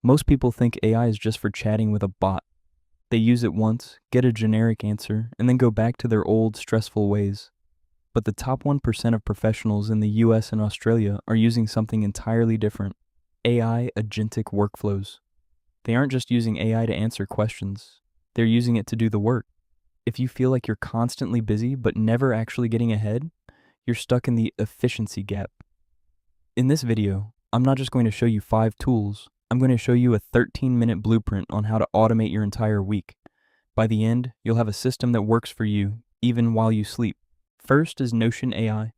Most people think AI is just for chatting with a bot. They use it once, get a generic answer, and then go back to their old, stressful ways. But the top 1% of professionals in the US and Australia are using something entirely different: AI agentic workflows. They aren't just using AI to answer questions, they're using it to do the work. If you feel like you're constantly busy but never actually getting ahead, you're stuck in the efficiency gap. In this video, I'm not just going to show you 5 tools, I'm going to show you a 13-minute blueprint on how to automate your entire week. By the end, you'll have a system that works for you, even while you sleep. First is Notion AI.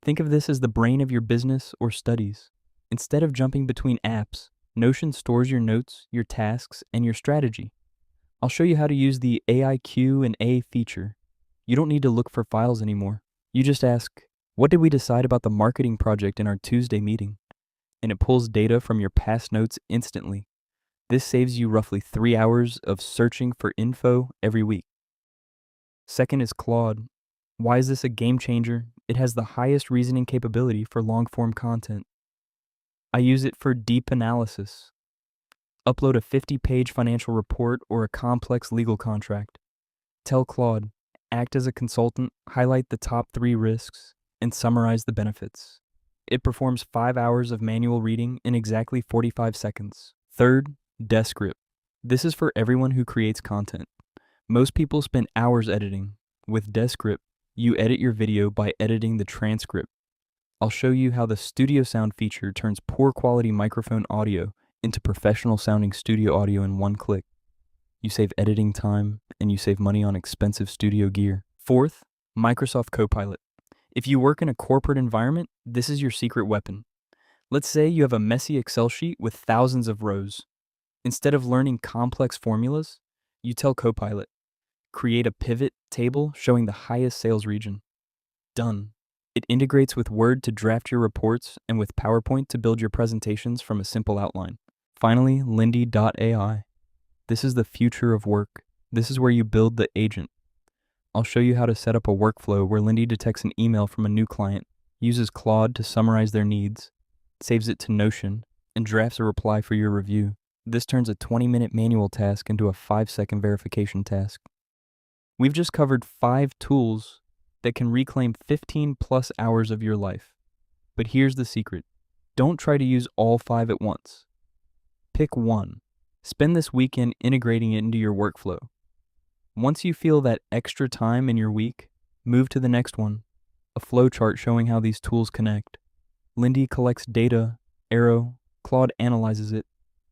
Think of this as the brain of your business or studies. Instead of jumping between apps, Notion stores your notes, your tasks, and your strategy. I'll show you how to use the AI Q&A feature. You don't need to look for files anymore. You just ask, "What did we decide about the marketing project in our Tuesday meeting?" And it pulls data from your past notes instantly. This saves you roughly 3 hours of searching for info every week. Second is Claude. Why is this a game changer? It has the highest reasoning capability for long-form content. I use it for deep analysis. Upload a 50-page financial report or a complex legal contract. Tell Claude, act as a consultant, highlight the top 3 risks, and summarize the benefits. It performs 5 hours of manual reading in exactly 45 seconds. Third, Descript. This is for everyone who creates content. Most people spend hours editing. With Descript, you edit your video by editing the transcript. I'll show you how the studio sound feature turns poor quality microphone audio into professional sounding studio audio in one click. You save editing time and you save money on expensive studio gear. Fourth, Microsoft Copilot. If you work in a corporate environment, this is your secret weapon. Let's say you have a messy Excel sheet with thousands of rows. Instead of learning complex formulas, you tell Copilot, create a pivot table showing the highest sales region. Done. It integrates with Word to draft your reports and with PowerPoint to build your presentations from a simple outline. Finally, Lindy.ai. This is the future of work. This is where you build the agent. I'll show you how to set up a workflow where Lindy detects an email from a new client, uses Claude to summarize their needs, saves it to Notion, and drafts a reply for your review. This turns a 20-minute manual task into a 5-second verification task. We've just covered 5 tools that can reclaim 15+ hours of your life. But here's the secret. Don't try to use all 5 at once. Pick one. Spend this weekend integrating it into your workflow. Once you feel that extra time in your week, move to the next one, a flowchart showing how these tools connect. Lindy collects data, Arrow, Claude analyzes it,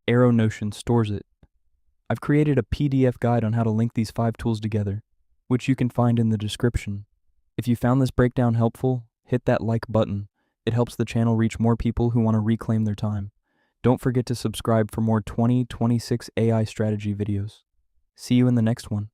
Arrow Notion stores it. I've created a PDF guide on how to link these 5 tools together, which you can find in the description. If you found this breakdown helpful, hit that like button. It helps the channel reach more people who want to reclaim their time. Don't forget to subscribe for more 2026 AI strategy videos. See you in the next one.